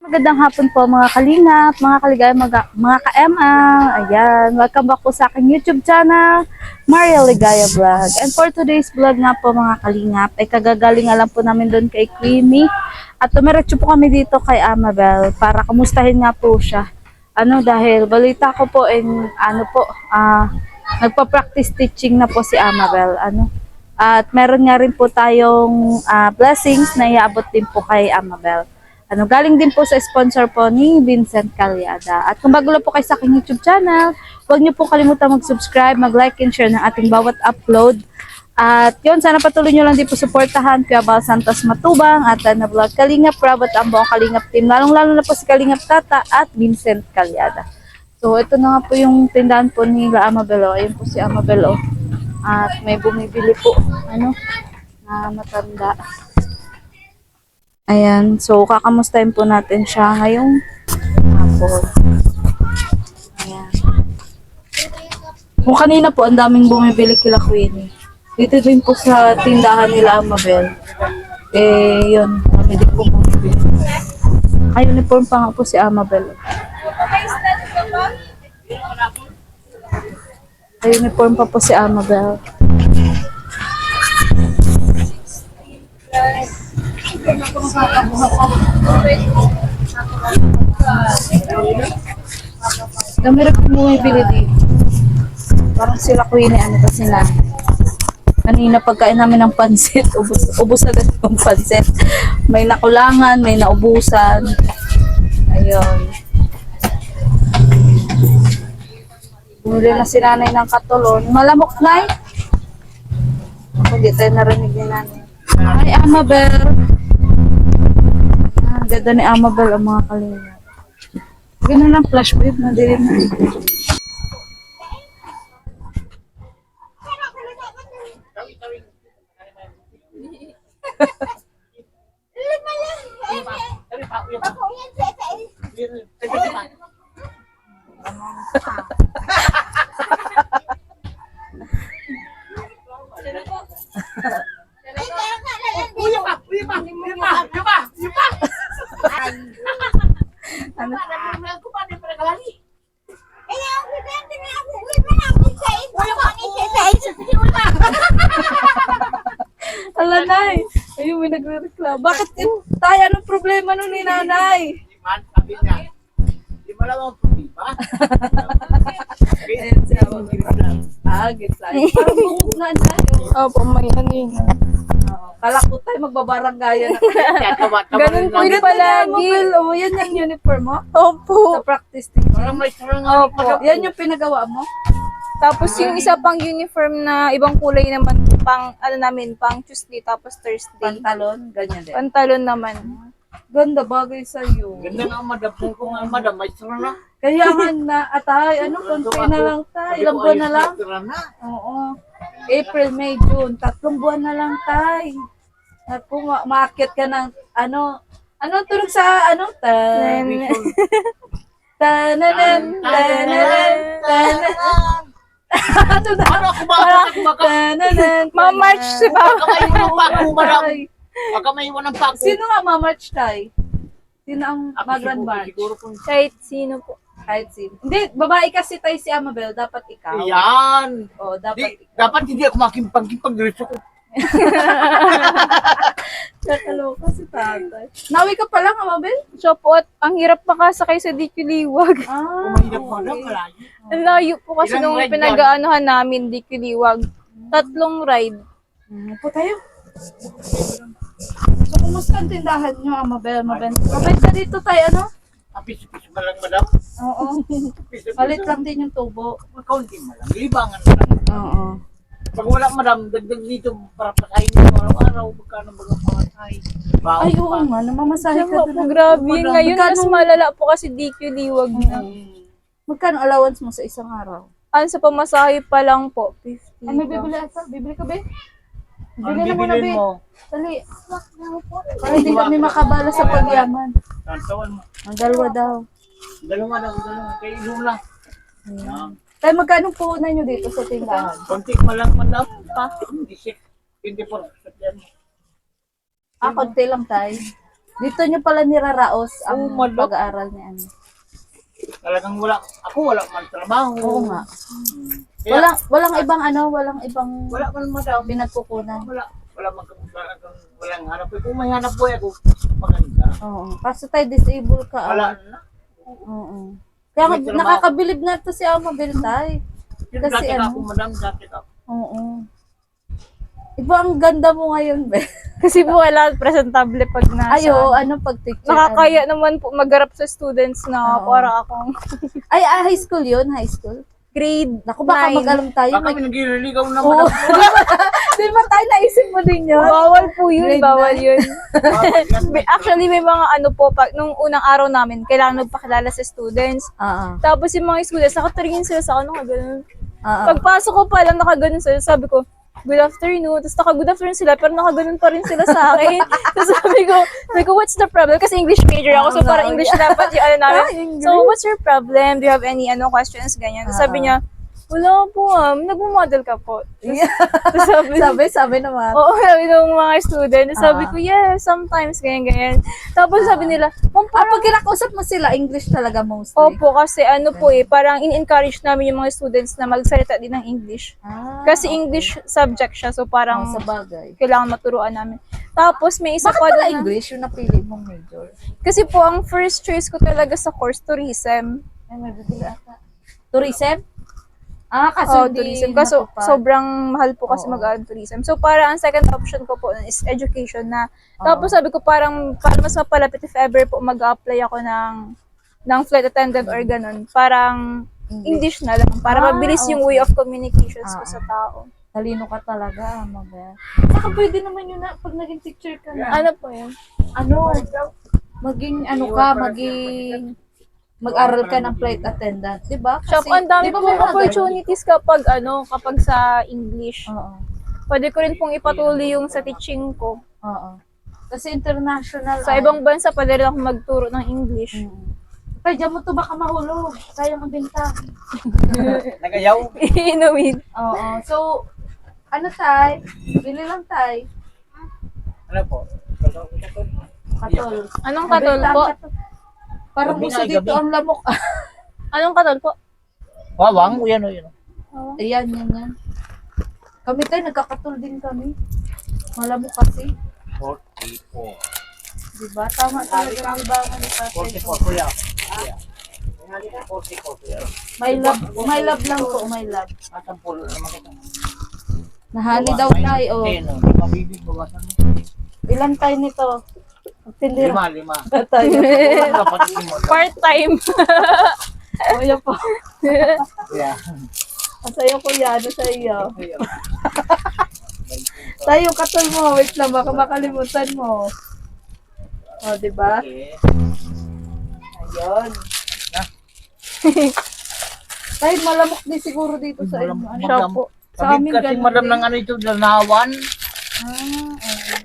Magandang hapon po mga kalingap, mga kaligay, mga ka-MA. Ayan, welcome back po sa aking YouTube channel, Maria Ligaya Vlog. And for today's vlog nga po mga kalingap, ay kagagaling lang po namin doon kay Creamy. At tumiretso po kami dito kay Amabel para kamustahin nga po siya. Dahil balita ko po, nagpa-practice teaching na po si Amabel. At meron nga rin po tayong blessings na iaabot din po kay Amabel. Galing din po sa sponsor po ni Vincent Calyada. At kung bago lang po kayo sa aking YouTube channel, huwag niyo po kalimutan mag-subscribe, mag-like and share ng ating bawat upload. At yun, sana patuloy niyo lang din po suportahan Kuya Bal Santos Matubang at na vlog Kalingap Rob at ang buong Kalingap team. Lalong-lalo na po si Kalingap Tata at Vincent Calyada. So ito na nga po yung tindahan po ni Amabel. Ayun po si Amabel. At may bumibili po na matanda. Ayan, so kakamustahin po natin siya ngayong hapon. Ayan. Kung kanina po, ang daming bumibili kila Queenie. Dito din po sa tindahan nila Amabel. Yun, kami din po bumibili. Naka-uniform pa nga po si Amabel. Naka-uniform pa po si Amabel. Dami rin bumibili dito. Parang sila Queenie, kasi na kanina pagkain namin ng pansit, ubos agad yung pansit. May nakulangan, may naubusan. Ayun. Bumili na si nanay ng katulon. Malamok na hindi tayo narinig ni nanay. Hi, Amabel. Ganda ni Amabel ang mga kalinga. Ganun lang flash wave na din. Ala, Nay. Ayun, may nagre-reklamo. Bakit tayo? Anong problema nun ni nanay? Sabi niya, di mo lang ang problema. Ayan siya. Gitla. Parang bukog na tayo. Opo, may ano yun. Kalakot tayo magbabaranggayan. Ganun po yun palagi. Yan yung uniform mo? Opo. Sa practice team. Parang may sarang nga. Opo. Yan yung pinagawa mo? Tapos yung isa pang uniform na ibang kulay naman, pang pang Tuesday tapos Thursday. Pantalon, ganyan din. Pantalon naman. Ganda, bagay sa'yo. Ganda nga madam. Kung nga madam, may sarang na. Kaya nga na, atay, konti na lang tayo. Ilang buwan na lang? Oo. April, May, June. 3 buwan na lang tayo. At kung maakyat ka ng, tunog sa, tananan, tananan, tananan. Ano na? Ano ako baka? Tananan, Ma-march diba? Baka may iwan pa ako madam. Baka may iwan pa ako. Sino nga ma-march tayo? Sino ang mag-grand march? Siguro kung Kahit sino po. Kahit sino. Hindi, babae kasi tayo si Amabel, dapat ikaw. yan. Oo, dapat ikaw. Dapat hindi ako makimpag-kimpag diretso ko. Kakaloka si tatay. Nawi ka pa lang, Amabel? So po, at ang hirap makasakay sa DQ Liwag. Kung mahirap madam, malayo. Ang layo po kasi Ilang nung ride pinag-aanohan namin DQ Liwag. 3 ride. Po tayo. So, kumusta ang tindahan nyo, Amabel? Mabenta dito tayo, Piso-piso ba lang madam? Oo. Piso-piso. Palit lang din yung tubo. Kaunti mo lang. Libangan mo lang. Oo. Pag wala madam, dagdag dito para pasahin mo araw-araw. Magkano ba ang pamatay? Ay, oo nga. Namamasahe ka Po, doon. grabe. Ngayon mas Magkano- malala po kasi DQ Liwag na. Magkano allowance mo sa isang araw? Sa pamasahe pa lang po, 50. Ay, may bibili ata. Bibili ka, be? Ano Bili na muna, be. bibilin mo? Dali. Para hindi kami makabala sa pagyaman. Tantawan mo. Ang dalawa daw. Dalawa. Kaya ilong lang. Yan. Tayo, magkano puhunan nyo dito sa tindahan? Konti mo lang madam. Pa. 24. Yan. Konti lang tayo. Dito nyo pala niraraos ang Oo, madam. pag-aaral ni ano. Talagang wala man trabaho. Oo nga. Kaya, Walang ibang ano, walang ibang wala man madam. pinagkukunan. Wala walang hanap. Kung may hanap buhay ako, maganda. Oo. Kasi tayo disable ka. Wala ah. na. Oo. Kaya nga, May trabaho. nakakabilib na to si Amabel tay. Yung Kasi jacket ano? ako, madam, jacket ako. Oo. Iba ang ganda mo ngayon, Be. Kasi po wala presentable pag nasa. Ay, oo, ano pag teacher? Nakakaya naman po magharap sa students na Oo. para akong Ay, high school yun, high school. grade Naku, baka 9. mag-alam tayo. Baka may nagililigaw na Oo. madam. Di ba tayo naisip mo din yun? Bawal po yun, Grade bawal 9. yun. Actually, may mga ano po, nung unang araw namin, kailangan magpakilala sa students. Oo. Tapos yung mga students, nakatingin sila sa akin, nakaganon. Oo. Pagpasok ko pa lang, nakaganon sila. Sabi ko, good afternoon. Tapos naka-good afternoon sila, pero nakaganon pa rin sila sa akin. Tapos sabi ko, what's the problem? Kasi English major ako, so Oo, parang English dapat yung ano namin. English. So, what's your problem? Do you have any questions? Ganyan. Tapos sabi niya, wala po nagmo-model ka po. Tapos Sabi naman. oo, sabi ng mga student. Sabi Ah. ko, yes, sometimes, ganyan. Tapos sabi nila, Pag kinakausap mo sila, English talaga mostly. opo, kasi ano po parang in-encourage namin yung mga students na magsalita din ng English. Ah, Kasi English subject siya, so parang sa bagay. kailangan maturuan namin. Tapos may isa Bakit pa pala doon na, English yung napili mong major? kasi po ang first choice ko talaga sa course, tourism. Ay, may bibili ata. Tourism? Ah, kaso di Tourism. Kaso natupad. sobrang mahal po kasi Oo. mag-aaral tourism. So para ang second option ko po is education na. Tapos Oo. sabi ko para mas mapalapit if ever po mag-apply ako ng flight attendant or ganun, parang English na lang para mabilis yung way of communications ko sa tao. Talino ka talaga, Mabel. Saka pwede naman yun na pag naging teacher ka na. Ano po yun? Ano, maging ano ka, mag-aral ka ng flight attendant, 'di ba? Siya po, ang dami di ba pong may mga opportunities kapag sa English. ganun? Oo. Pwede ko rin pong ipatuloy yung sa teaching ko. Oo. Kasi international. Sa ibang bansa, pwede rin ako magturo ng English. Kaya diyan mo to baka mahulog. Sayang ang benta. Nagayaw. Inuwin. Oo. So, ano tay? Bili lang tay. Ano po? Katol. Anong katol Mabenta ang po? katol. Parang Gabi gusto na, dito gabi. ang lamok. Anong katol po? Wawang, yan o yun. Ayan, yan. Kami tayo, nagkakatol din kami. Malamok kasi. 44. Diba? Tama talaga ang libangan ni tatay. 44 kuya. Kuya. 44 kuya. May love lang po, may love. At ang pulo naman kita. Nahali daw tayo. Oh. Ayun o, mabibig bawasan mo. Ilan tayo nito? Tindira 5. tayo. Kulang ka pati mo. Part-time. O, yan po. Yeah. Sa'yo kuya, ano sa iyo? Tayo, katol mo. Wait lang, baka makalimutan mo. O, diba? Okay. Ayun. Tayo, malamok din siguro dito sa inyo. Ano Siya Madam. po. Sa Kami amin kasi ganun madam din. ng ano ito, dalawan.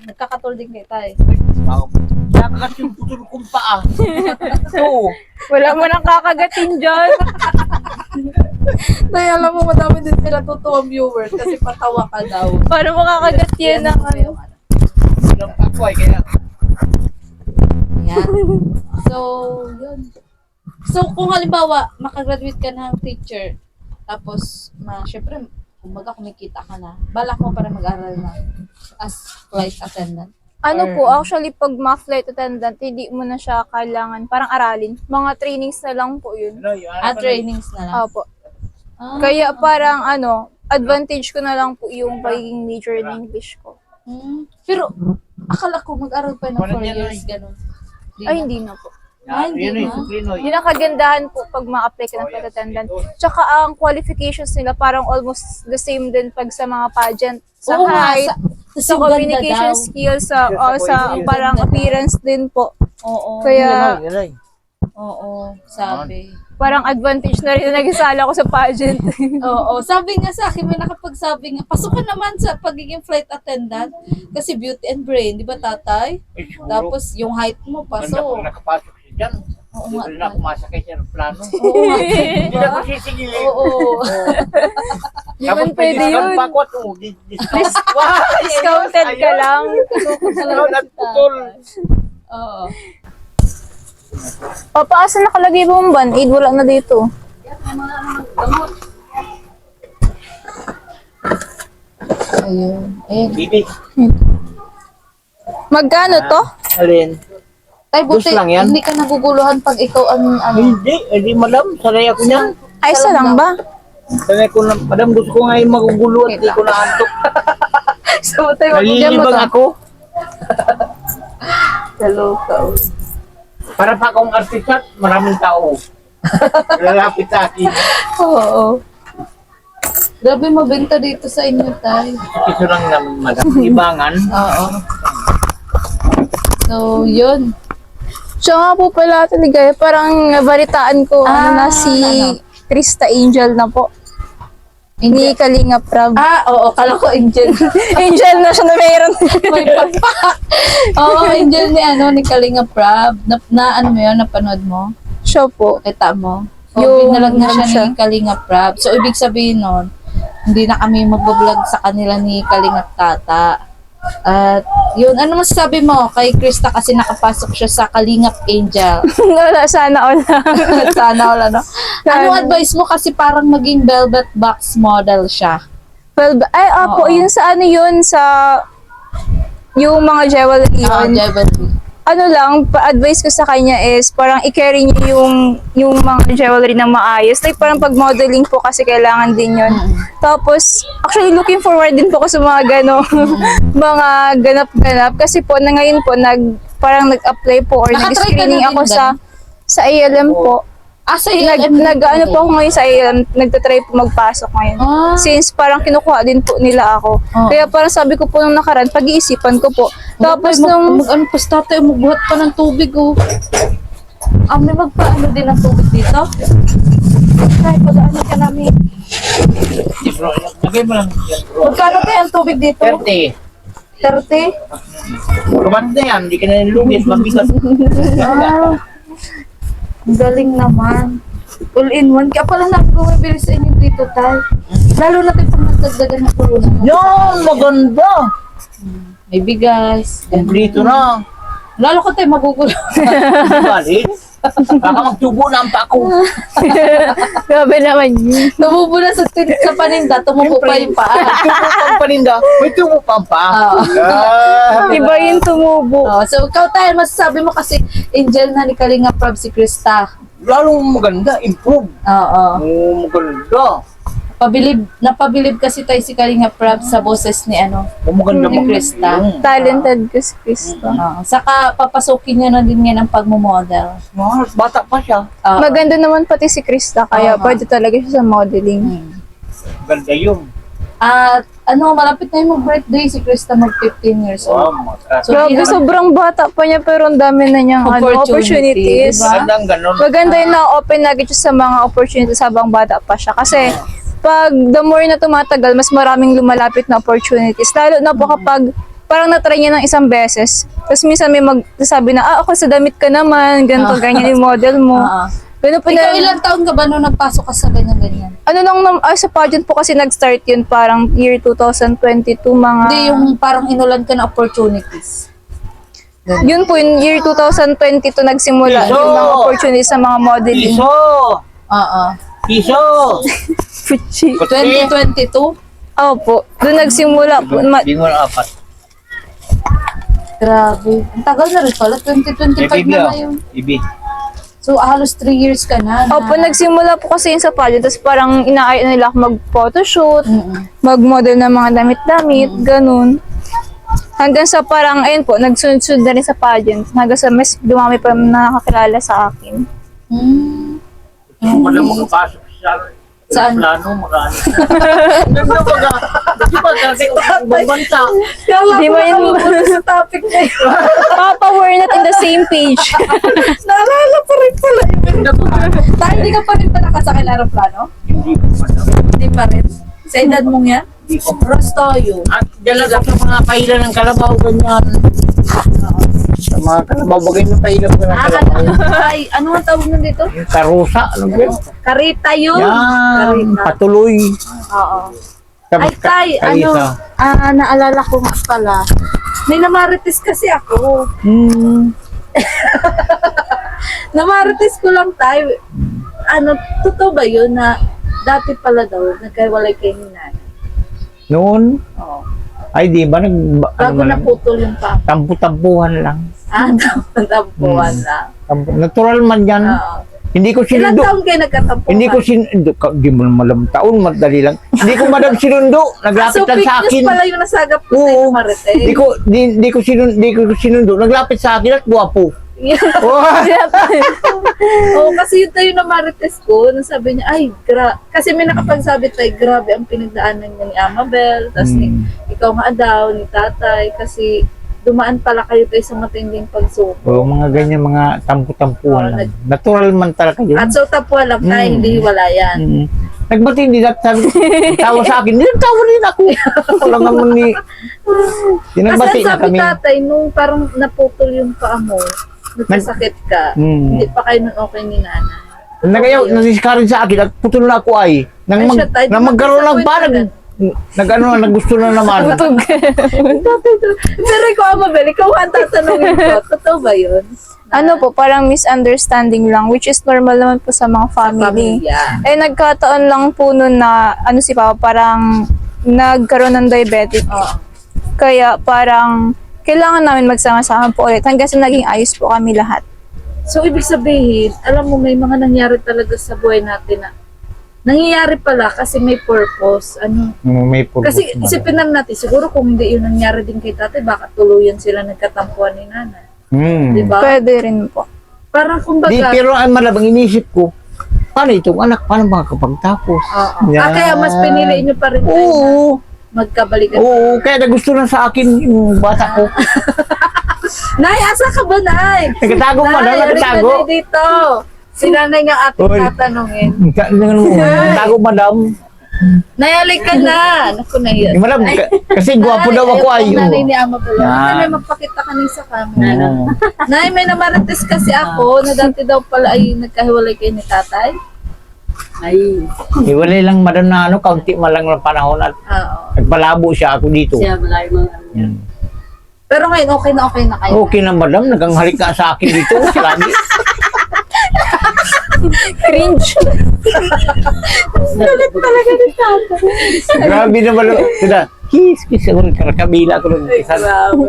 Nagkakatol din kayo tayo. Nakakat yung putol kong paa. Ito. Wala mo nang kakagatin dyan. Tayo, alam mo, madami din sila tutuwang viewers kasi patawa ka daw. Para makakagat yan ng ano. Ilang pakway kaya. Yan. So, yun. So, kung halimbawa, makagraduate ka ng teacher, tapos, syempre, kumbaga kumikita ka na, balak mo para mag-aral na as flight attendant. Ano Or- po, actually, pag mga flight attendant, hindi mo na siya kailangan, parang aralin. Mga trainings na lang po yun. Ano, yung ano At pa na- trainings na lang. Opo. Ah, Kaya parang advantage ko na lang po yung pagiging major in English ko. Pero, akala ko mag-aral pa ng Parang 4 yan, years, ganun. Ay, hindi na po. Ah, hindi Yun eh, na. Suklinoy. Yun ang kagandahan po pag ma-apply ka ng flight attendant. Tsaka ang qualifications nila parang almost the same din pag sa mga pageant. Sa Oo nga, height, sa yung ganda communication daw. skills, sa Yung parang ganda daw. appearance din po. Oo. Kaya Yun ay. Oo, sabi. parang advantage na rin na nagisala ko sa pageant. Oo, sabi nga sa akin, may nakapagsabi nga, pasok ka naman sa pagiging flight attendant kasi beauty and brain, di ba tatay? Ay, siguro. Tapos yung height mo, Ganda pasok. kung nakapasok siya dyan. Oo Hindi nga, ko rin ako masakay sa plano. Oo nga, Hindi na diba? ako sisigilin. Oo. Di man Tapos pwede discount yun. pa ako. Discount. Wow! Discounted ka lang. Pasok ka Discount talaga at si putol. tatay. Oo. Papa, asa nakalagay po ang band-aid? Wala na dito. Ayun. Ayun. Bibi. Magkano to? Alin? Tay, buti, Dos lang yan? hindi ka naguguluhan pag ikaw ang ano. Hindi madam. Sanay ako niyan. Ay, isa lang ba? Sanay ko na, madam, gusto ko ngayon magugulo at hindi ko naantok. So, tayo, Nalilibang ako. Kaloka. Para pa akong artista, maraming tao. Lalapit sa akin. Oo. Grabe mabenta dito sa inyo, tay. Ito lang naman, madam. Ibangan. Oo. So, yun. Siya nga po pala talaga, parang nabalitaan ko, na si ano? Krista Angel na po. Ni Kalinga Prab. Oo, kala ko Angel. Angel na siya na mayroon. May papa. Oo, Angel ni Kalinga Prab. Ano mo yun, napanood mo? Siya po. Kita mo? So, Yung binalag na ano siya ni Kalinga Prab. So, ibig sabihin nun, hindi na kami magbablog sa kanila ni Kalinga Tata. At, yun, ano masasabi mo kay Krista kasi nakapasok siya sa Kalingap Angel? Wala, sana all. Sana wala, no? Ano advice mo kasi parang maging velvet box model siya? Well, ay, Oo. apo, yun sa ano yun, sa yung mga jewelry yun. Jewelry. Ano lang, pa-advise ko sa kanya is parang i-carry niyo yung mga jewelry na maayos. Like parang pag modeling po kasi kailangan din yun. Tapos, actually looking forward din po ako sa mga mga ganap-ganap. Kasi po, na ngayon po, parang nag-apply po or Nakatry ka nag-screening na din ako ba? sa ALM po. Sa Nag-ano po ako ngayon sa ALM, nagtatry po magpasok ngayon. Ah. Since parang kinukuha din po nila ako. Oh. Kaya parang sabi ko po nung nakaraan, pag-iisipan ko po. Tapos nung ano pa tatay, magbuhat pa ng tubig, oh. May magpaano din ng tubig dito? Ay, pag-ano ka namin. Hindi, bro. Lagay mo lang yan, bro. Magkano kaya ang tubig dito? 30. 30? Lumat na yan. Hindi ka na nilugis. Mabigat. Ang galing naman. All in one. Kaya pala nag-bumibili sa inyo dito, tay. Lalo na tayo pag nagdagdagan ng corona. Yan! Maganda! Maybe guys. Kumplito na. Lalo ka tayo magugulo. Balik. Baka magtubo na ang pako. grabe naman yun. Tumubula sa paninda, tumupo pa yung paa. Tubo pang paninda. May tubo pang pa. Oo. Iba yung tumubo. So, ikaw tayo, masasabi mo kasi Angel na ni Kalinga Prab si Krista. Lalong maganda. Improve. Oo. Maganda. Napabilib kasi tayo si Kalinga Prab sa boses ni Maganda Ni Krista. Talented ko si Krista. Saka papasukin niya na din yan ang pagmumodel. Bata pa siya. Oo. Maganda naman pati si Krista, kaya Oo. pwede talaga siya sa modeling. Ganda yun. At malapit na yung mag-birthday si Krista, mag-15 years Wow, old. maganda. So, Grabe, hindi naman- sobrang bata pa niya pero ang dami na niyang opportunities. diba? Magandang ganon. Maganda yung na-open na siya sa mga opportunities habang bata pa siya. Kasi pag the more na tumatagal, mas maraming lumalapit na opportunities. Lalo na po kapag parang na-try niya ng isang beses. Tapos minsan may magsasabi na, ako sa damit ka naman, ganito, ganyan yung model mo. Oo. Ganun po Ikaw, na, ilang taon ka ba nung nagpasok ka sa ganyan-ganyan? ano lang, sa pageant po kasi nag-start yun parang year 2022, mga... Hindi, yung parang inulan ka na opportunities. Yun po, yung year 2022 nagsimula Iso! yung mga opportunities sa mga modeling. Piso! Oo. Piso! Fuchi. Kutsi! 2022? Opo, doon nagsimula po. Di mo na apat. Grabe. Ang tagal na rin pala. 2025 Ibi na ah. ngayon. Ibi. So, halos 3 years ka na. Opo, nagsimula po kasi yun sa pageant. Tapos parang inaayos nila ako mag-photoshoot, mag-model ng mga damit-damit, ganun. Hanggang sa parang, ayun po, nagsunod-sunod na rin sa pageant. Hanggang sa mas dumami pa na nakakilala sa akin. Wala makapasok sa Saan? plano, mag-ano. Ganda baga. Di ba dati ubang bansa? Di ba yun? sa topic na yun? Papa, we're not in the same page. Naalala pa rin pala yun. Ganda baga. Tayo, hindi ka pa rin pa nakasakay ng aeroplano? Hindi ko pa na. Hindi pa rin. Sa edad mong yan? Hindi ko pa. Rostoyo. At dalaga sa mga pahilan ng kalabaw, ganyan. Sa mga kalabaw, bagay ng pahilan ko ng kalabaw. Ay, ano ang tawag nun dito? Yung karusa, ano ba yun? Karita yun. Yan, Karita. patuloy. Oo. Ay, tay, naalala ko nga pala. May namarites kasi ako. Namarites ko lang tayo. Ano, totoo ba yun na dati pala daw, nagkahiwalay kayo ni nanay? Noon, Oo. ay di ba, Bago naputol yung pa. tampu-tampuhan lang. Tampuan lang. Natural man yan. Oo. Hindi ko Ilang sinundo. taon kayo nagkatampuan? Hindi ko di mo malam taon, madali lang. Hindi ko madam sinundo. Naglapit So, lang fake sa news akin. pala yung nasagap ko Oo. sa'yo, Marites. Di ko sinundo. Naglapit sa akin at guwapo. Oh. Oo, kasi yun tayo na Marites ko, nang sabi niya, ay, kasi may nakapagsabi tayo, grabe ang pinagdaanan niya ni Amabel, tapos ikaw nga daw, ni tatay, kasi dumaan pala kayo tayo sa matinding pagsuko. Oh, mga ganyan, mga tampu-tampuhan Oo, lang. Natural man talaga yun. At so, tapuan lang tayo, hindi hiwalayan. Nagbati, hindi tawa sa akin. Hindi tawa rin ako. Wala naman ni... Nagbati Kasi na sabi kami. tatay, nung parang naputol yung paa mo, nagkasakit ka, hindi pa kayo nun okay ni nanay. Nagayaw, nasiskarin sa akin at putol na ako ay. Nang, Ay, siya, tayo, nang magkaroon ng disappointed pa, naggusto na naman. Pero ikaw, Amabel, ikaw ang tatanungin ko, totoo ba yun? Ano po, parang misunderstanding lang, which is normal naman po sa mga family. Pamilya. Eh, nagkataon lang po nun na, ano si Papa, parang nagkaroon ng diabetic. Oo. Kaya parang kailangan namin magsama-sama po ulit hanggang sa naging ayos po kami lahat. So, ibig sabihin, alam mo, may mga nangyari talaga sa buhay natin na nangyayari pala kasi may purpose. Ano? May purpose. Kasi isipin lang natin, siguro kung hindi yun nangyari din kay tatay, baka tuluyan sila nagkatampuan ni nanay. Diba? Pwede rin po. Parang kumbaga, Di, pero ang malabang inisip ko, paano itong anak, paano makakapagtapos? oo. Yan. Kaya mas pinili nyo pa rin tayo na Oo. magkabalikan. Oo, kaya nagusto na sa akin yung bata ko. Nay, asa ka ba, Nay? Nagkatago mo, Nay, halika nagkatago. na dito. Si nanay nga ating Oy. tatanungin. Nagkatago, madam. Nay, halika na. Naku, Nay. Madam, kasi gwapo daw ako ay. Ayaw nanay ni Ama Bulo. Yan. Nay, magpakita ka na sa camera. Oo. Nay, may namarites kasi ako na dati daw pala ay nagkahiwalay kayo ni tatay. Ay, Iwalay lang, madam, na ano, kaunti malang na panahon at Oo. nagpalabo siya ako dito. siya malay mga ano yan. Yan. Pero ngayon, okay na kayo. Okay na, madam, naganghalik ka sa akin dito. Lagi. Cringe. Grabe na, madam. Sila, kiss ako, kabila ko rin. Ay, grabe.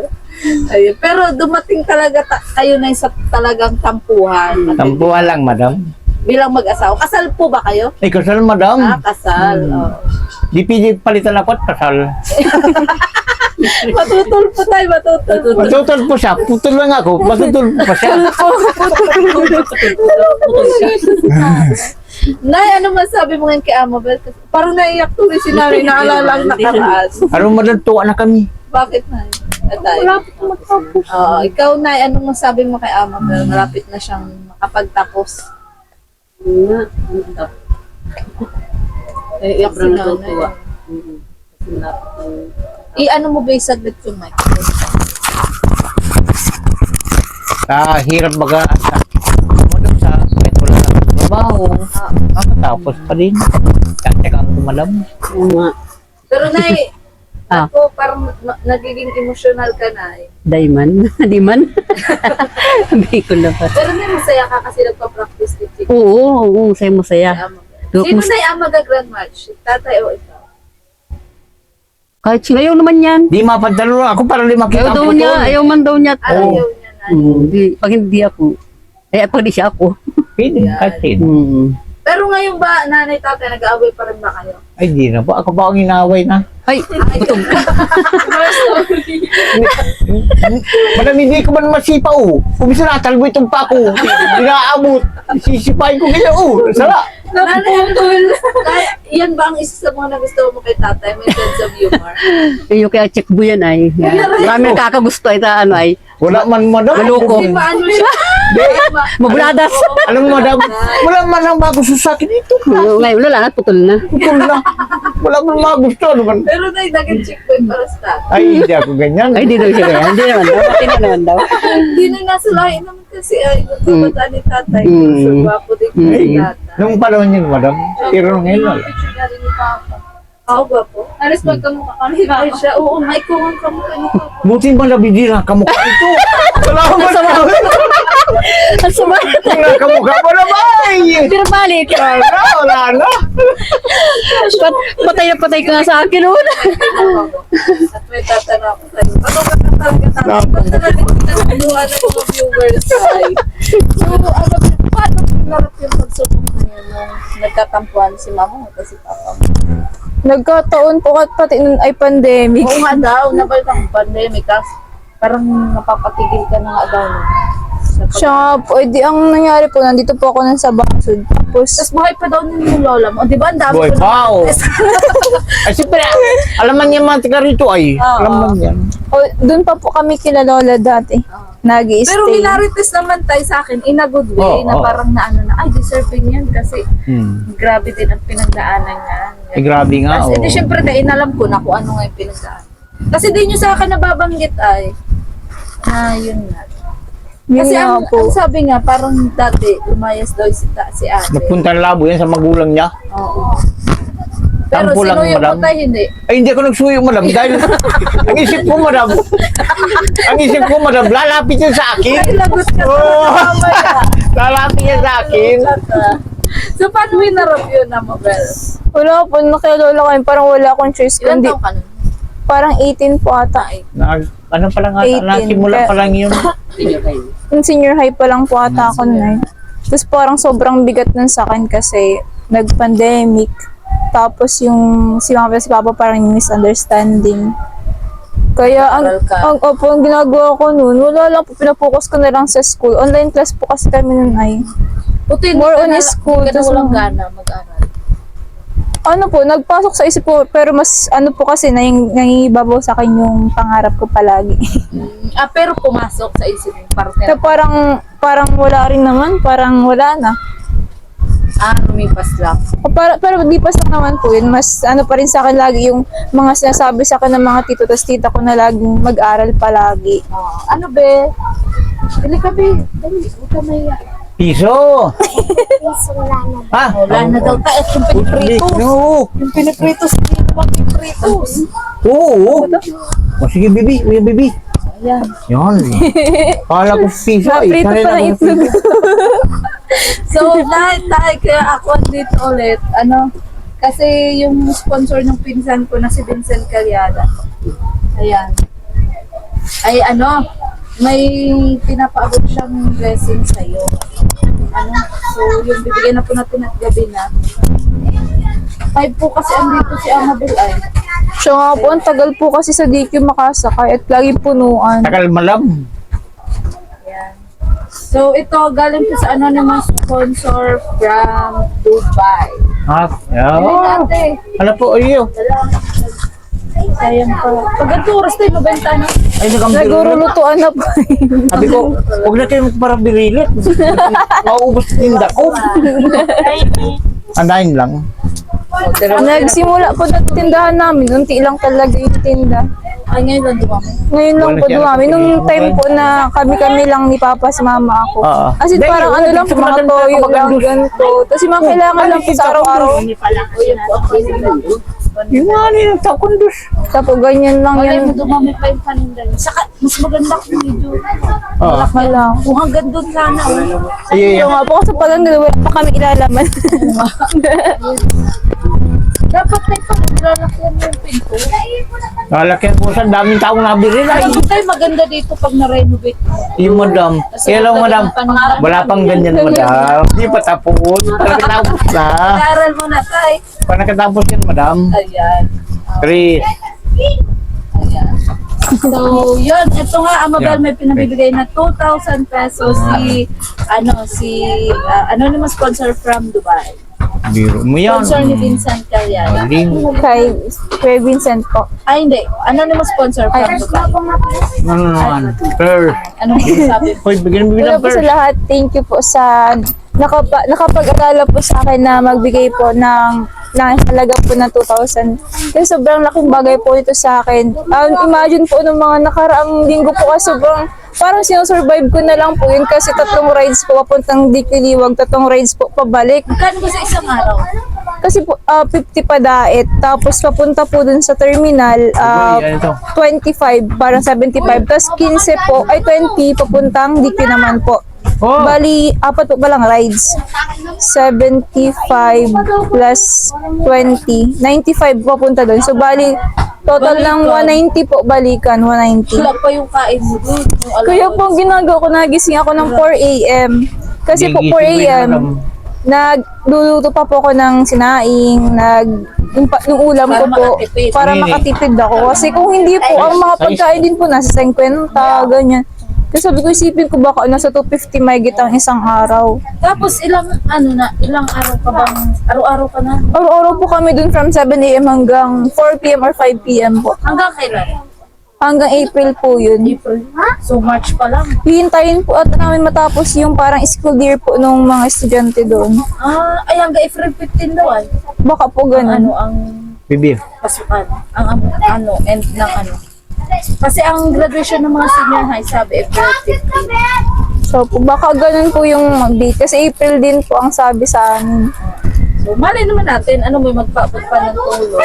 Ayun. Pero dumating talaga kayo na sa talagang tampuhan. Tampuhan lang, madam. Bilang mag-asawa. Kasal po ba kayo? Ay, kasal, madam. Kasal. Oo. Di pwede palitan ako at kasal. Matutol po tayo, matutol. Matutol po siya. Putol lang ako. Matutol pa siya. Nay, ano masabi mo ngayon kay Amabel? Parang naiyak tuloy si nanay, naalala ang nakaraan. Ano, madam, tuwa na kami. Bakit, Nay? Malapit na magtapos. Oo, ikaw, Nay, anong masabi mo kay Amabel? Malapit na siyang makapagtapos. Nga, ano tap. Iyak si Sobrang nanay. natutuwa. Kasi lapit ng I-ano mo ba yung saglit yung mic? Hirap baga sa madam sa kahit wala sa trabaho. Makatapos pa din. Kaya ka ang madam. mga Pero, Nay, Ah. ako parang nagiging emotional ka, Nay. diamond. Diman? Bicol na pa. Pero Nay, masaya ka kasi nagpa-practice ni Chico. Oo, saya masaya. Sino na yung Amaga Grand Match? Tatay o ikaw? Kahit sino, ayaw naman yan. Di mapadalo ako para di makita Ayaw ang daw putol. niya, ayaw man daw niya. Ayaw niya na. Pag hindi ako, pag di siya ako. Pwede, kahit sino. Pero ngayon ba, nanay, tatay, nag-aaway pa rin ba kayo? Ay, di na ba? Ako ba ang inaway na? Ay, butog. Madam, hindi ko man masipa, oh. Kumisa natalbo itong pako. Inaabot. Sisipain ko kaya, oh. Sala. Nanay, yan ba ang isa sa mga nagustuhan mo kay tatay? May sense of humor? Yung kaya check bu yan ay. Marami nakakagusto ay ta ano ay. Wala man, madam. Maloko. Hindi maano siya. Mabuladas. Alam mo, madam, wala man ang magusto sa akin ito. Ngayon wala na, putol na. Putol na. Wala man magusto. Ano man? Pero Nay, naging chick boy para sa tatay. Ay, hindi ako ganyan. Ay, di daw siya kaya. Hindi naman daw. Pati na naman daw. Hindi na nasa lahi naman kasi ay nagbabataan ni tatay. Mm. So, gwapo din Ay, si tatay. nung panahon yun, madam. Pero ngayon, wala. Picture niya rin ni Papa. Oo, gwapo. Alis magkamukha kami. Ay siya, oo, may kuhang kamukha niyo. Buti ba nabidira kamukha ito? Wala ko ba naman? Ang sama. Wala kamukha mo naman! Pero balik. Wala na. Patay na patay ka nga sa akin noon. At may tatanong ako sa'yo. Ano ka talaga tatanong? Basta na rin kita sa luha ng mga viewers ay. So, ano, paano pinarap yung pagsubok niyo nung nagkatampuan si mama mo at si papa mo? Nagkataon po at pati nun ay pandemic. Oo nga daw, nabalik ang pandemic. Tapos parang napapatigil ka na nga daw. No? Siya nga po, edi ang nangyari po, nandito po ako nang sa Bangsud. Tapos Tapos, buhay pa daw yung lola mo. O, di ba? Ang dami Boy, ko na- pao. Ay, siyempre, alaman niya mga taga rito ay. Oo. Alaman yan. doon pa po kami kila Lola dati. Nag-i-stay. Pero minarites naman tayo sa akin in a good way Oo, na oo. parang na ano na, ay, deserving yan kasi grabe din ang pinagdaanan niya. Eh, grabe nga. Tapos, Oh. edi syempre dahil alam ko na kung ano nga yung pinagdaan. Kasi di nyo sa akin nababanggit ay, na yun nga. Yun Kasi nga ang po. sabi nga, parang dati, lumayas daw si ate. Nagpunta na labo yan sa magulang niya. Oo. Pero Tampo lang, sinuyo madam. mo tayo, hindi. Ay, hindi ako nagsuyo, madam. Dahil, ang isip ko, madam. Ang isip ko, madam, lalapit yan sa akin. Ay, lagot ka Oo. na mamaya. Lalapit yan sa akin. So, paano winarap yun na Mabel? Wala po, nakilala ko yun, parang wala akong choice. Ilan Kundi, taong ka nun? parang 18 po ata. Ano pa lang ata, 18. nasimula pa lang yun. Yung senior high pa lang po ata ako nun. Tapos parang sobrang bigat nun sa akin kasi nag-pandemic. Tapos yung si mama si papa parang yung misunderstanding. Kaya ang ginagawa ko noon, wala lang po, pinapokus ko na lang sa school. Online class po kasi kami nun ay. Puti, More on school, Kasi tas walang mga- gana mag-aral. Ano po, nagpasok sa isip po, pero mas ano po kasi, nangingibabaw sa akin yung pangarap ko palagi. Pero pumasok sa isip ng So partner. parang wala rin naman, parang wala na. Lumipas lang. Pero di pa sa naman po yun, mas ano pa rin sa akin lagi yung mga sinasabi sa akin ng mga tito, tas tita ko na laging mag-aral palagi. Ano be? Dali ka be. Dali, huwag ka maya. Piso! Ha? Wala na daw tayo. Yung pinipritos. No. Yung pinipritos, hindi naman pinipritos. Oo. O sige, bibi. Uy, bibi. Ayan. Yan. Kala ko piso. Naprito Sanay pa na ng ako itlog. piso. So, dahil kaya ako dito ulit, kasi yung sponsor ng pinsan ko na si Vincent Calyada. Ayan. Ay may pinapaabot siyang blessing sa'yo. So yung bibigyan na po natin at gabi na. 5 po kasi andito si Amabel ay. Siya nga po, ang tagal po kasi sa DQ makasakay at laging punuan. Takal malam. Ayan. So ito galing po sa anonymous sponsor from Dubai. Ha? Ay, Yeah. ate. Ano po, iyo? Sayang pa. Pag ganito oras tayo, mabenta na. Ay, Siguro nagambiro. lutuan na po. Sabi ko, huwag na kayo para birilit. Mauubos yung tinda ko. Andahin lang. Nagsimula po na tindahan namin, unti lang talaga yung tinda. Ay, ngayon lang dumami. Ngayon lang Wala po siya. dumami. Nung time po na kami lang ni Papa sa mama ako. Oo. Kasi Hindi, parang wala, ano lang dito po, mga maganda, toyo lang, maganda. ganito. Tapos yung mga kailangan lang po sa araw-araw. Yung nga niya, takundus. Tapos ganyan lang Wala yan. mo dumami pa yung paninda niya. Saka, mas maganda kung medyo Oo. Wala. kung hanggang doon sana. Oh. Iya, Yung nga po kasi pag ano, wala pa kami ilalaman. Dapat tayo pag nilalakyan mo yung pinto. Lalaki po sa daming taong nabiril ay. Dapat tayo maganda dito pag na-renovate mo. Yung madam. Kaya lang madam. Wala pang ganyan madam. Hindi pa tapos. Nakatapos na. Nag-aaral mo na tayo. Pa nakatapos yan madam. Ayan. Chris. Ayan. So, yun. Ito nga, Amabel, may pinabibigay na 2,000 pesos si anonymous sponsor from Dubai. Biro mo yan. Sponsor ni Vincent Calyada. Kay Vincent po. Ay, hindi. Anonymous sponsor from Dubai. Ano. Per. Anong sabi mo? Hoy, bigyan mo Wala bilang po sa per. lahat, thank you po sa nakapag-alala po sa akin na magbigay po ng halaga po ng 2,000. Kasi sobrang laking bagay po ito sa akin. Imagine po nung mga nakaraang linggo po kasi sobrang parang sinusurvive ko na lang po yun kasi 3 rides po papuntang Dikiliwag, 3 rides po pabalik. Magkano ba sa isang araw? kasi po 50 pa daet. Tapos papunta po dun sa terminal, Yan ito. 25, parang 75. Tapos 15 po, ay 20 papuntang Diki naman po. Oh, Bali, apat po palang rides. 75 plus 20. 95 papunta doon. So, bali, total ng 190 po balikan. 190. Wala pa yung kain mo doon. Kaya po, ang ginagawa ko, nagising ako ng 4 a.m. Kasi po, 4 a.m. Nagluluto pa po ako ng sinaing, yung ulam ko po, para makatipid ako. Kasi kung hindi po, ang mga pagkain din po, nasa 50, ganyan. Kasi sabi ko, isipin ko baka nasa 250 may ang isang araw. Tapos ilang araw ka bang, araw-araw ka na? Araw-araw po kami dun from 7 a.m. hanggang 4 p.m. or 5 p.m. po. Hanggang kailan? Hanggang April po yun. April. So March pa lang. Hihintayin po at namin matapos yung parang school year po nung mga estudyante doon. Ay hanggang April 15 daw ay. Baka po ganun. Ang bibir. pasukan. End ng Kasi ang graduation ng mga senior high sabi April 15. So po, baka ganun po yung date. Kasi April din po ang sabi sa amin. So, malay naman natin, may magpaabot pa ng tulong.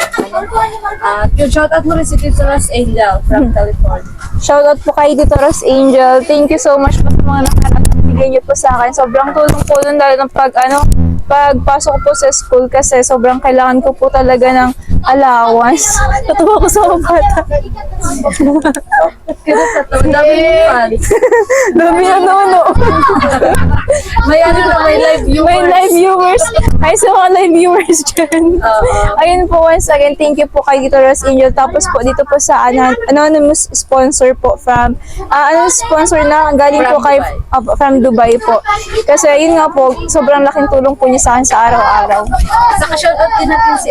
At yung shoutout mo rin si Tito Ross Angel from California. Shoutout po kay Tito Ross Angel. Thank you so much po sa mga nakakabigay niyo po sa akin. Sobrang tulong po nun lalo ng pagpasok ko po sa school kasi sobrang kailangan ko po talaga ng allowance. Natuwa ko sa mga bata. Kaya sa to, dami yung fans. Dami na nono. May live viewers. May live viewers. Ay, sa mga live viewers dyan. Ayun po, once again, thank you po kay Tito Ross Angel. Tapos po, dito po sa anonymous sponsor po from, sponsor na galing po kay, from Dubai po. Kasi yun nga po, sobrang laking tulong po niya sa akin sa araw-araw. Saka shoutout din natin si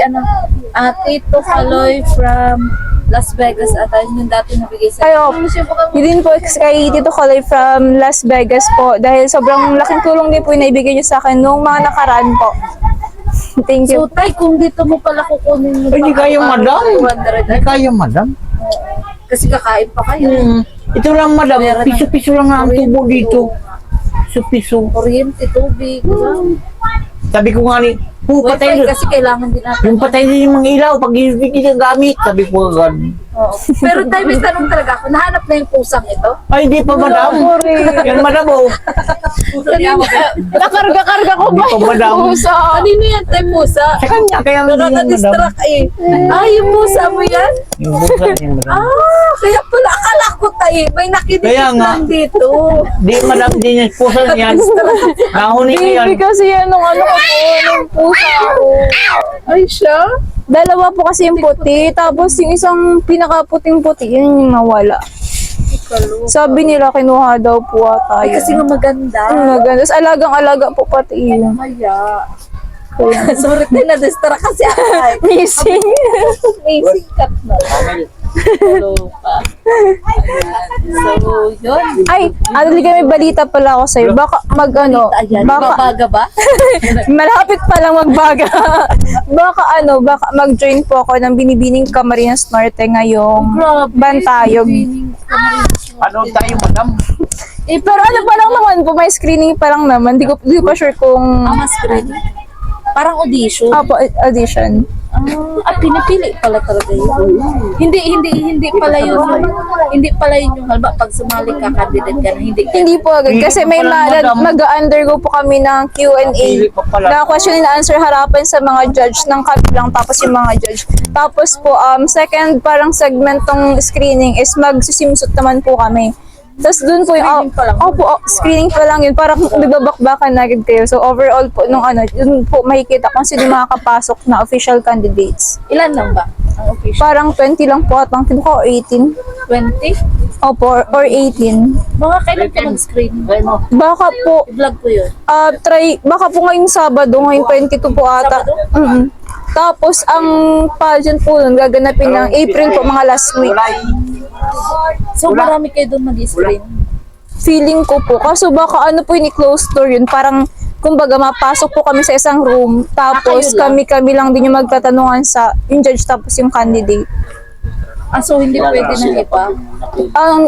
Tito Kaloy from Las Vegas at yung dati nabigay sa Ayo, yun din po kay Tito Kaloy from Las Vegas po. Dahil sobrang laking tulong din po yung naibigay niyo sa akin nung mga nakaraan po. Thank you. So, tay, kung dito mo pala kukunin yung Hindi kayong madam. 200, Hindi kayong madam. kasi kakain pa kayo. Ito lang madam, piso-piso lang ang tubo dito. Piso-piso. Kuryente, tubig, Sabi ko nga ni, patay wifi kasi kailangan din natin. yung patay din yung mga ilaw pag hindi gamit. Sabi ko agad. Oo. Pero tay, may tanong talaga ako, nahanap na yung pusang ito? Ay, hindi pa madam. Yan madam oh. Nakarga-karga ko ba Hindi pa madam. pusa? Kanino yan, tay, pusa? Sa kanya, kaya hindi yan madam. Nakaka-distract eh. Yung pusa mo yan? Yung busa yung madam. Kaya pala, akala ko tayo, may nakinig Kaya nga. lang dito. Di madam, di niya pusa niyan. Nahuni ko yan. Baby kasi yan nung ko po, nung pusa ko. Ay, siya? Dalawa po kasi yung puti, tapos yung isang pinakaputing-puti, yun yung nawala. Sabi nila kinuha daw po ata Ay, yun. kasi nga maganda. Maganda. Tapos alagang-alaga po pati yun. Kaya. Sorry tayo, na-distract kasi ako. Missing. Amazing cut na. Hello pa. So, yun. Ay, may balita pala ako sa'yo. Baka Ayan, baka babaga ba? malapit pa lang magbaga. baka mag-join po ako ng Binibining Camarines Norte ngayong Bantayog. Ano tayo madam? Pero pa lang naman po, may screening pa lang naman. Di ko pa sure kung Ang mas screen. Parang audition. audition. Pinipili pala talaga yun. Hindi pala yun. Hindi pala yun yung halba pag sumali ka, candidate ka na hindi. Hindi po agad. Kasi may mag-undergo po kami ng Q&A na question and answer harapan sa mga judge ng kabilang tapos yung mga judge. Tapos po, second parang segment tong screening is magsisimsot naman po kami. Tapos doon po yung, screening pa lang yun. Parang bibabakbakan na agad kayo. So overall po, yun po makikita kung sino makakapasok na official candidates. Ilan lang ba ang official? Parang 20 lang po at ang ko 18. 20? Opo, or 18. Mga kailan ka mag-screen? Baka po, I-vlog ko yun. baka po ngayong Sabado, ngayong 22 po ata. Sabado? Tapos, ang pageant po nun, gaganapin ng April po, mga last week. So, marami kayo doon mag-screen. Feeling ko po. Kaso baka po yung closed door yun. Parang, kumbaga, mapasok po kami sa isang room. Tapos, kayo lang? kami lang din yung magtatanungan sa yung judge tapos yung candidate. So hindi pwede na iba?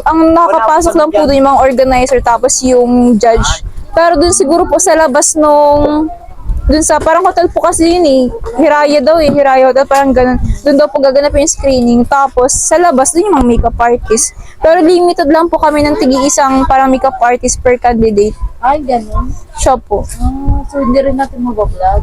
Ang nakapasok lang po doon yung mga organizer tapos yung judge. Pero doon siguro po sa labas nung dun sa parang hotel po kasi yun eh. Hiraya Hotel, parang ganun. Dun daw po gaganapin yung screening. Tapos sa labas, dun yung mga makeup artist. Pero limited lang po kami ng tig-isang parang makeup artist per candidate. Ay, ganun. Siya po. So, hindi rin natin mag-vlog.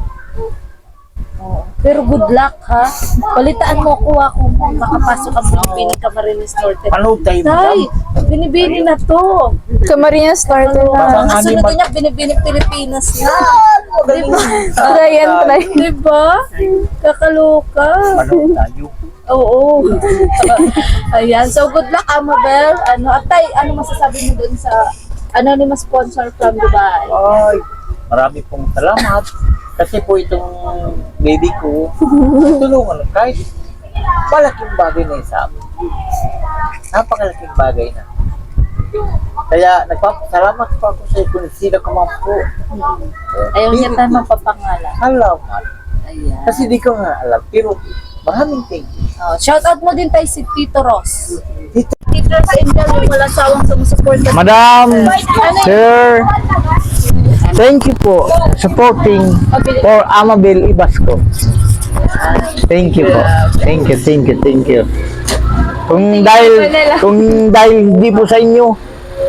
Oo. Pero good luck, ha? Balitaan mo ako kung makapasok ang Binibining Camarines Norte. Ano tayo, Tay, madam? Binibining na to. Camarines started na. Kasunod niya, Binibining Pilipinas na. Ayan, try. Diba? Kakaloka. Ano tayo? Oo. Ayan. So, good luck, Amabel. Tay, ano masasabi mo dun sa anonymous sponsor from Dubai? Ay, marami pong salamat. Kasi po itong baby ko, tulungan kahit malaking bagay na sa amin. Napakalaking bagay na. Kaya nagpapasalamat po ako sa kung sino ka man po. Ayaw niya tayo mapapangalan. Salamat. Ayan. Kasi di ko nga alam. Pero maraming thank you. Shout out mo din tayo si Tito Ross. Tito. Tito Ross Angel, yung walang sawang sumusupport. Madam, sir, thank you po supporting for Amabel Ibasco. Thank you po. Thank you. Kung dahil hindi po sa inyo,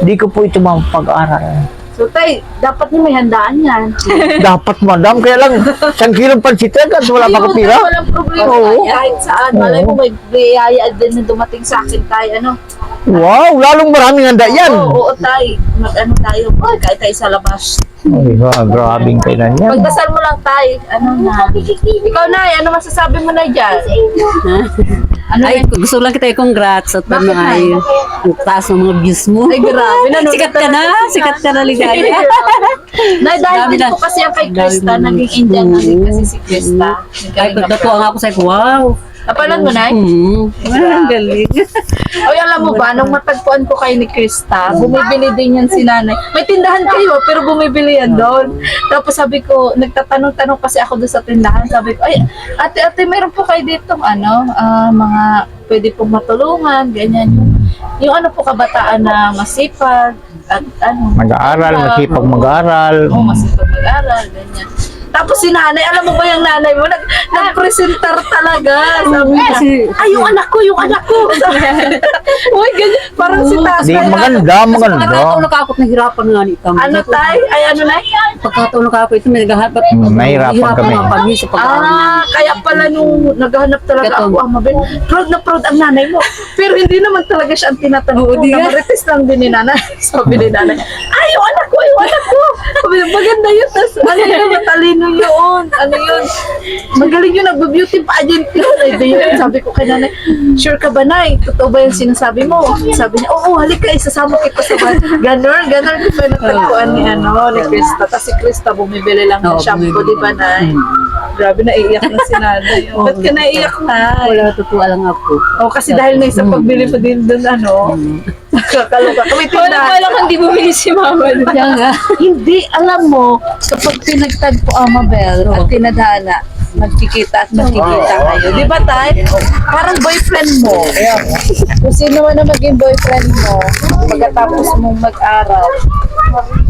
di ko po ito mapag-aral. So tay, dapat niyo may handaan yan. Dapat madam, kaya lang 1 kilong pansit agad, wala pa ko pira. Walang problema. Oo. Kahit saan. Malay mo may biyaya din na dumating sa akin tayo. Wow, lalong maraming handa yan. Oo, tay. Mag-ano tayo. Kahit tayo sa labas. Ay, grabing kainan yan. Pagdasal mo lang tay. Ikaw na, ano masasabi mo na dyan? Ay, gusto lang kita i-congrats at Bakit, ay, ang taas ng mga views mo. Ay, grabe. Nanonood Sikat ka na, ligaya. Nay, dahil Dami din na. po kasi yan kay Krista, Dami na. naging Indian na din kasi si Krista. Ay, pagdatuwa nga ako sa'yo, wow. Kapalan mo, Nay? Ang galing. Oy, alam mo ba, nung matagpuan ko kayo ni Krista, bumibili din yan si nanay. May tindahan kayo, pero bumibili yan doon. Tapos sabi ko, nagtatanong-tanong kasi ako doon sa tindahan. Sabi ko, ay, ate, mayroon po kayo dito, mga pwede pong matulungan, ganyan. Yung ano po, kabataan na masipag, at Mag-aaral, masipag mag-aaral. Oo, masipag mag-aral, ganyan. Tapos si nanay, alam mo ba yung nanay mo, nag-presentar talaga. Sabi niya, ay, yung anak ko. Uy, ganyan, parang si tatay. Di, maganda. Pagkataon ako at nahirapan nga nito. Ano tay? Ay, ano na? Pagkataon ako ito, may naghahanap. Nahirapan kami. Pag sa pag-aaral. Kaya pala nung naghahanap talaga Ito. ako, Amabel, proud na proud ang nanay mo. Pero hindi naman talaga siya ang tinatanong ko. di ba? Namarites lang din ni nanay. Sabi ni nanay, ay, yung anak ko. Sabi niya, maganda yun. Tapos, ano yun, matalino yun. Ano yun? Magaling yun, nagbe-beauty pageant yun. Ay, di yun. Sabi ko kay nanay, sure ka ba, Nay? Totoo ba yung sinasabi mo? Sabi niya, oo, halika, isasama kita sa bahay. Ganon ko pa natagpuan ni Krista. Tapos si Krista bumibili lang ng Oo, shampoo, di ba, Nay? Grabe, naiiyak na si nanay. Ba't ka naiiyak, Nay? Wala totoo lang ako. Oh, kasi dahil na sa pagbili mo din doon, kakaloka. Kami tindahan. hindi bumili si Mama. Yan nga. Hindi, alam mo, kapag pinagtagpo Amabel at tinadhana, magkikita kayo. Di ba, Tay? Parang boyfriend mo. Kung sino man na maging boyfriend mo, pagkatapos mong mag-aral,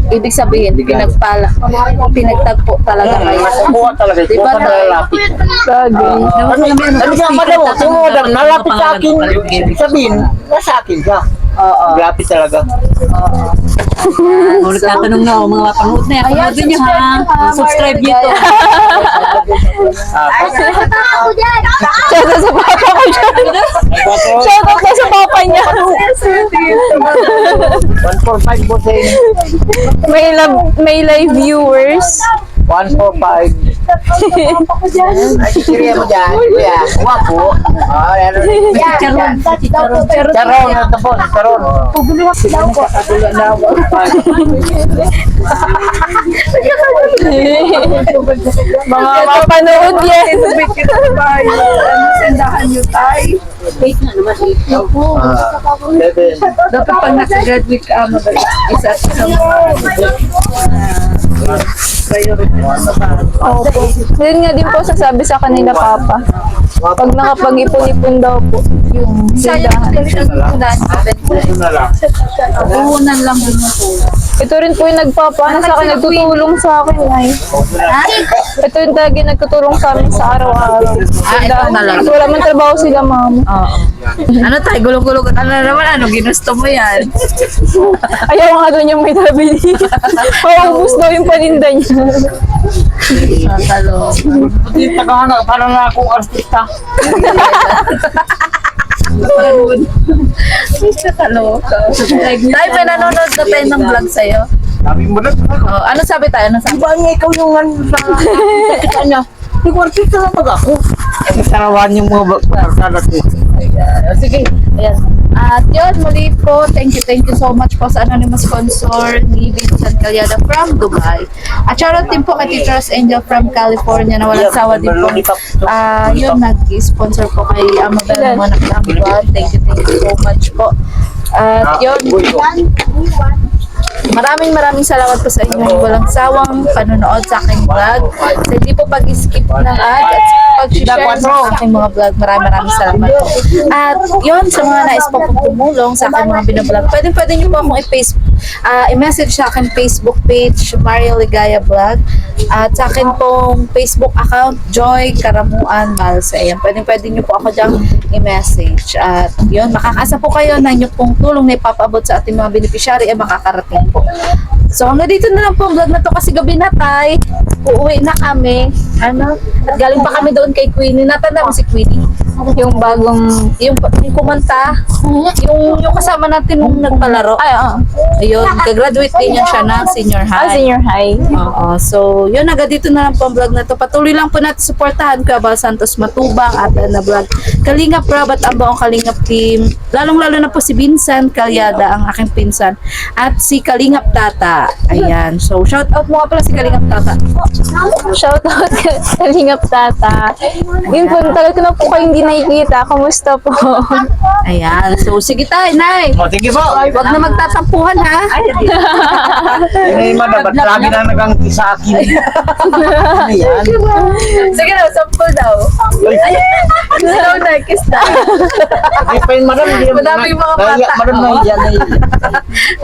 ibig sabihin, pinagtagpo talaga kayo. Kuha talaga. Di ba, Tay? Bagay. Ano ka, madam? Kung madam, nalapit sa akin, sabihin, nasa akin ka. Oo. Lapit talaga. Kung nagtatanong na ako, mga mapanood na yan. Panoodin nyo ha. Subscribe nyo ito. Shoutout sa papa ko dyan. Shoutout na sa papa niya. 145 po sa inyo. May live viewers. 145. Ay, sisiriya mo dyan. Kuya, kuha po. Ano rin. Charon. Charon, ito po. Charon. Mga mapanood yan. Sendahan nyo, Tay. Seven. Dapat pag nakagraduate ka, Amabel, isa sa mga priority mo sa bata. Opo. Yun nga din po sasabi sa kanila, Papa. Pag nakapag-ipon-ipon daw po yung Sayang, sindahan. galing ang punan. Ito na lang. Puhunan lang din yung kuya. Ito rin po yung nagpapaano sa akin, nagtutulong sa akin ay. Ito yung talaga yung nagtutulong sa amin sa araw-araw. Ito na lang. Kasi wala man trabaho sila, ma'am. Oo. Ano tayo, gulong-gulong. Ano na naman, ginusto mo yan? Ayaw nga doon yung may nabili. Maubos daw yung paninda niya. Talo. Pati tagahanap, para na akong artista. Talo. Tayo, may nanonood na tayo ng vlog sa'yo. Sabi mo na, Oh, ano sabi tayo? Ano sabi? ba niya ikaw yung ano sa kanya? Hindi ko artista na pag ako. Eh, sarawan yung mga artista. Ayan. Sige. Ayan. At yun, muli po, thank you so much po sa anonymous sponsor ni Vincent Calyada from Dubai. At shoutout din po kay Teachers Angel from California na walang sawa din po. Yun, nag-sponsor po kay Amabel mo na Kambuan. Thank you so much po. At yun, maraming salamat po sa inyong walang sawang panonood sa aking vlog. Sa hindi po pag-skip ng ad at pag-share sa aking mga vlog. Maraming salamat po. At yun, sa mga nais po kong tumulong sa aking mga binablog, pwede nyo po akong i-message sa aking Facebook page, Mario Ligaya Vlog. At sa akin pong Facebook account, Joy Karamuan Malsa. Ayan, pwede nyo po ako dyan i-message. At yun, makakasa po kayo na inyo pong tulong na ipapaabot sa ating mga beneficiary ay makakarating po. So hanggang dito na lang po ang vlog na to kasi gabi na tay. Uuwi na kami. Ano? At galing pa kami doon kay Queenie. Natanda mo si Queenie? Yung bagong... Yung kumanta. Yung kasama natin nung nagpalaro. Ay, Ayun, kagraduate din yan siya ng senior high. senior high. Oo. So, yun, hanggang dito na lang po ang vlog na to. Patuloy lang po natin suportahan ko Abel Santos Matubang at na vlog. Kalingap Rob at ang buong Kalingap team. Lalong-lalo na po si Vincent Calyada, ang aking pinsan. At si Kalingap Tata. Ayan. So, shout out mo nga pala si Kalingap Tata. Shoutout Kalingap Tata. Yun po, tagal ko na po kayo hindi nakikita. Kamusta po? Ayan. So, sige tayo, Nay. O, sige po. Huwag na magtatampuhan, ha? Ay, ba't lagi na nagangki sa akin? Ano yan? Sige daw, sampul daw. Ayan. Kiss daw na, kiss daw. Ay, pa yun, madam. Madaming mga bata. Madam, nahiya.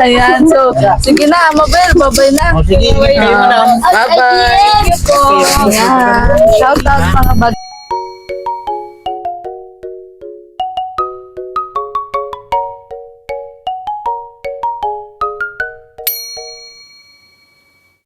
Ayan. So, sige na, Mabel. Babay na. O, sige, madam. Bye-bye. Thank you po. Ayan. Shout out mga bag.